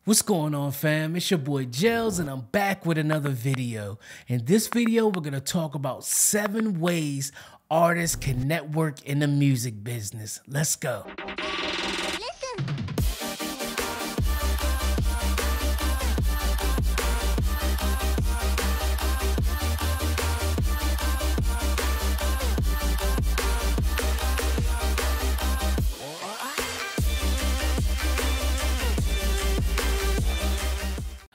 What's going on, fam? It's your boy Gels, and I'm back with another video. In this video, we're gonna talk about 7 ways artists can network in the music business. Let's go.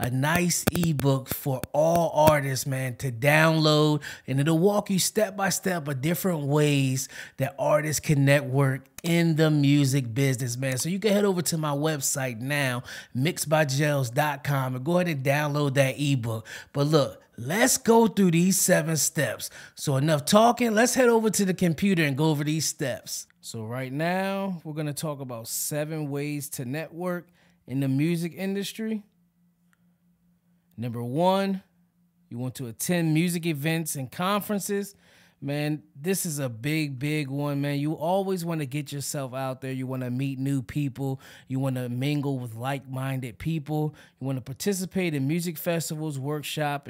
A nice ebook for all artists, man, to download, and it'll walk you step by step of different ways that artists can network in the music business, man. So you can head over to my website now, mixedbygels.com, and go ahead and download that ebook. But look, let's go through these 7 steps. So enough talking, let's head over to the computer and go over these steps. So right now, we're gonna talk about 7 ways to network in the music industry. Number 1, you want to attend music events and conferences. Man, this is a big one, man. You always want to get yourself out there. You want to meet new people. You want to mingle with like-minded people. You want to participate in music festivals, workshops,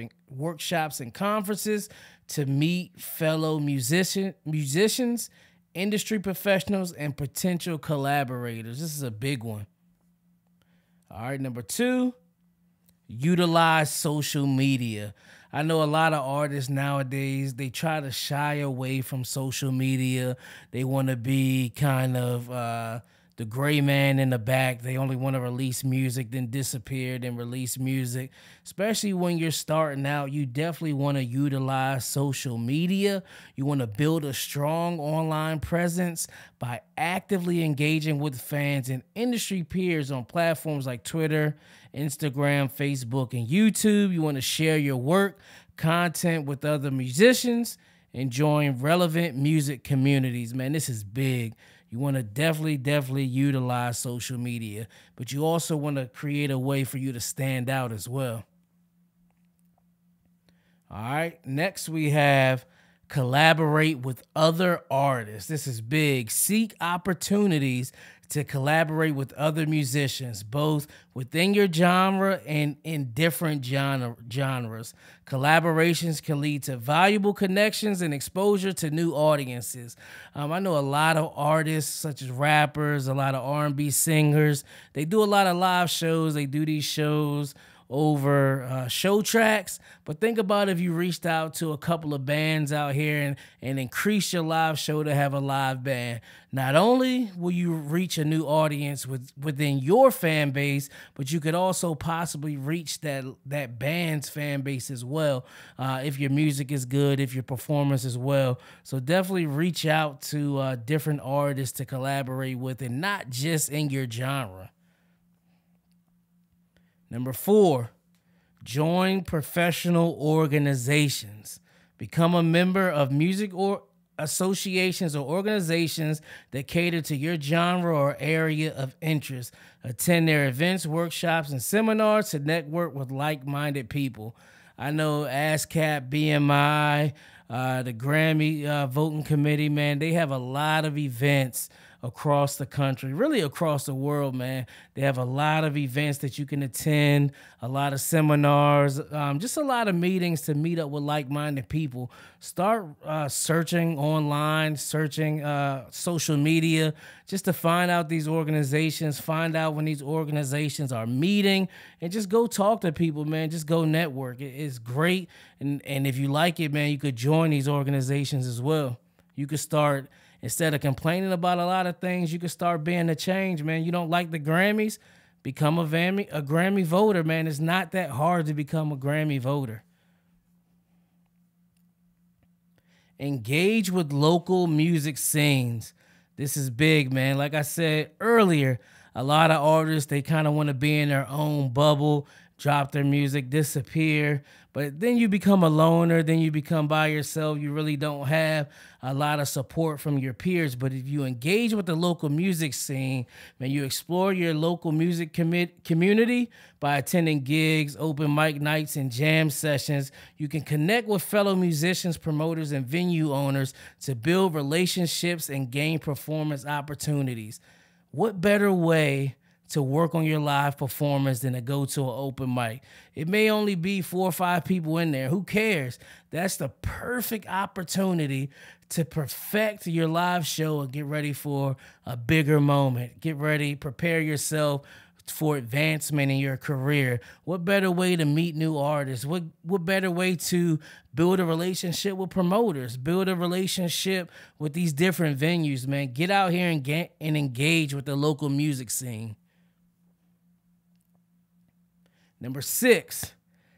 and conferences to meet fellow musicians, industry professionals, and potential collaborators. This is a big one. All right, number 2. Utilize social media. I know a lot of artists nowadays, they try to shy away from social media. They want to be kind of the gray man in the back. They only want to release music, then disappear, then release music. Especially when you're starting out, you definitely want to utilize social media. You want to build a strong online presence by actively engaging with fans and industry peers on platforms like Twitter, Instagram, Facebook, and YouTube. You want to share your work, content with other musicians, and join relevant music communities. Man, this is big. You want to definitely utilize social media, but you also want to create a way for you to stand out as well. All right, next we have collaborate with other artists. This is big. Seek opportunities to collaborate with other musicians, both within your genre and in different genres. Collaborations can lead to valuable connections and exposure to new audiences. I know a lot of artists, such as rappers, a lot of R&B singers. They do a lot of live shows. They do these shows over show tracks, but think about if you reached out to a couple of bands out here and increase your live show to have a live band. Not only will you reach a new audience within your fan base, but you could also possibly reach that band's fan base as well, if your music is good, if your performance is well. So definitely reach out to different artists to collaborate with, and not just in your genre. Number 4, join professional organizations. Become a member of music or associations or organizations that cater to your genre or area of interest. Attend their events, workshops, and seminars to network with like-minded people. I know ASCAP, BMI, the Grammy voting committee, man, they have a lot of events across the country, really across the world, man. They have a lot of events that you can attend, a lot of seminars, just a lot of meetings to meet up with like-minded people. Start searching online, searching social media, just to find out these organizations, find out when these organizations are meeting, and just go talk to people, man. Just go network. It's great, and if you like it, man, you could join these organizations as well. You could start, instead of complaining about a lot of things, you can start being the change, man. You don't like the Grammys? Become a Grammy voter, man. It's not that hard to become a Grammy voter. Engage with local music scenes. This is big, man. Like I said earlier, a lot of artists, they kind of want to be in their own bubble, drop their music, disappear. But then you become a loner, then you become by yourself. You really don't have a lot of support from your peers. But if you engage with the local music scene, man, you explore your local music community by attending gigs, open mic nights, and jam sessions. You can connect with fellow musicians, promoters, and venue owners to build relationships and gain performance opportunities. What better way to work on your live performance than to go to an open mic. It may only be 4 or 5 people in there. Who cares? That's the perfect opportunity to perfect your live show and get ready for a bigger moment. Get ready, prepare yourself for advancement in your career. What better way to meet new artists? What better way to build a relationship with promoters, build a relationship with these different venues, man? Get out here and engage with the local music scene. Number 6,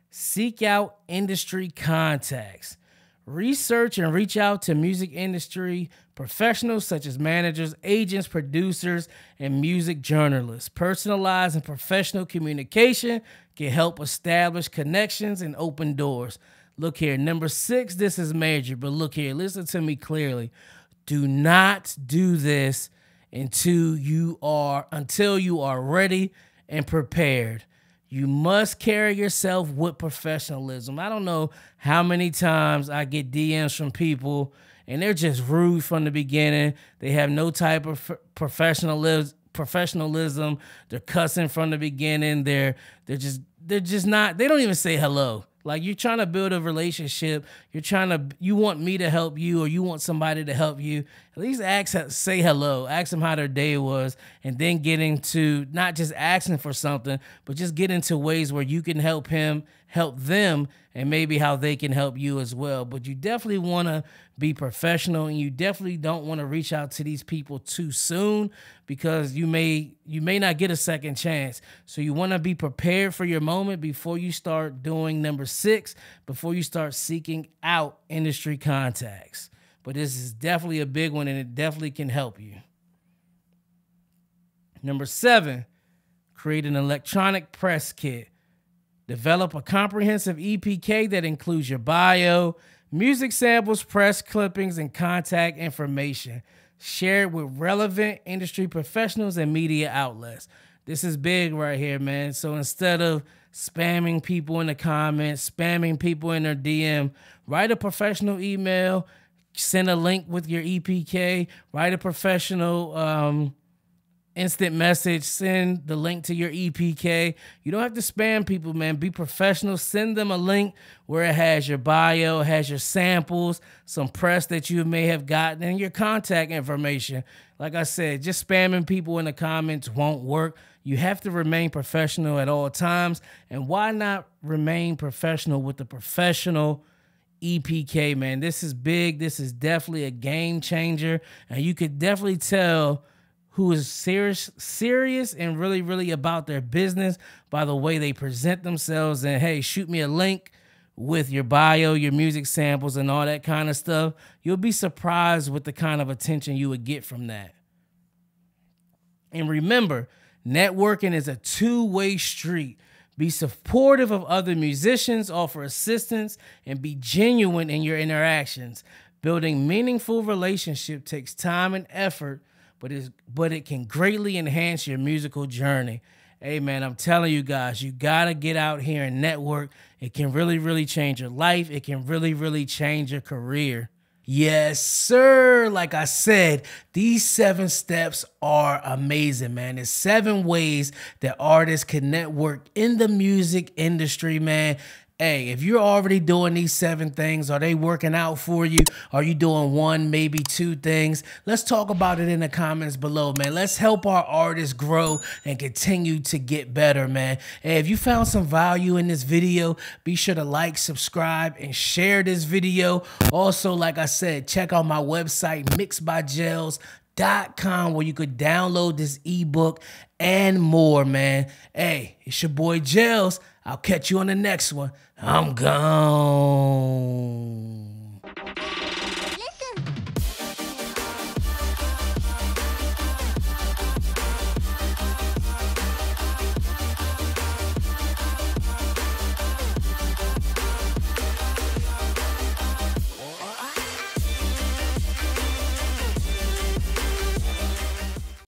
seek out industry contacts. Research and reach out to music industry professionals such as managers, agents, producers, and music journalists. Personalized and professional communication can help establish connections and open doors. Look here, number 6, this is major, but look here, listen to me clearly. Do not do this until you are ready and prepared. You must carry yourself with professionalism. I don't know how many times I get DMs from people and they're just rude from the beginning. They have no type of professionalism. They're cussing from the beginning. They're just not, they don't even say hello. Like, you're trying to build a relationship. You want me to help you, or you want somebody to help you. At least say hello, ask them how their day was, and then get into not just asking for something, but just get into ways where you can help them, and maybe how they can help you as well. But you definitely want to be professional, and you definitely don't want to reach out to these people too soon, because you may not get a second chance. So you want to be prepared for your moment before you start doing number 6, before you start seeking out industry contacts. But this is definitely a big one, and it definitely can help you. Number 7, create an electronic press kit. Develop a comprehensive EPK that includes your bio, music samples, press clippings, and contact information. Share it with relevant industry professionals and media outlets. This is big right here, man. So instead of spamming people in the comments, spamming people in their DM, write a professional email, send a link with your EPK, write a professional instant message, send the link to your EPK. You don't have to spam people, man. Be professional. Send them a link where it has your bio, it has your samples, some press that you may have gotten, and your contact information. Like I said, just spamming people in the comments won't work. You have to remain professional at all times. And why not remain professional with the professional EPK, man? This is big. This is definitely a game changer. And you could definitely tell who is serious and really, really about their business by the way they present themselves. And hey, shoot me a link with your bio, your music samples, and all that kind of stuff. You'll be surprised with the kind of attention you would get from that. And remember, networking is a two-way street. Be supportive of other musicians, offer assistance, and be genuine in your interactions. Building meaningful relationships takes time and effort, but it can greatly enhance your musical journey. Hey, man, I'm telling you guys, you got to get out here and network. It can really, really change your life. It can really, really change your career. Yes, sir. Like I said, these 7 steps are amazing, man. There's 7 ways that artists can network in the music industry, man. Hey, if you're already doing these 7 things, are they working out for you? Are you doing 1, maybe 2 things? Let's talk about it in the comments below, man. Let's help our artists grow and continue to get better, man. Hey, if you found some value in this video, be sure to like, subscribe, and share this video. Also, like I said, check out my website, mixedbygels.com, where you could download this ebook and more, man. Hey, it's your boy Gels. I'll catch you on the next one. I'm gone.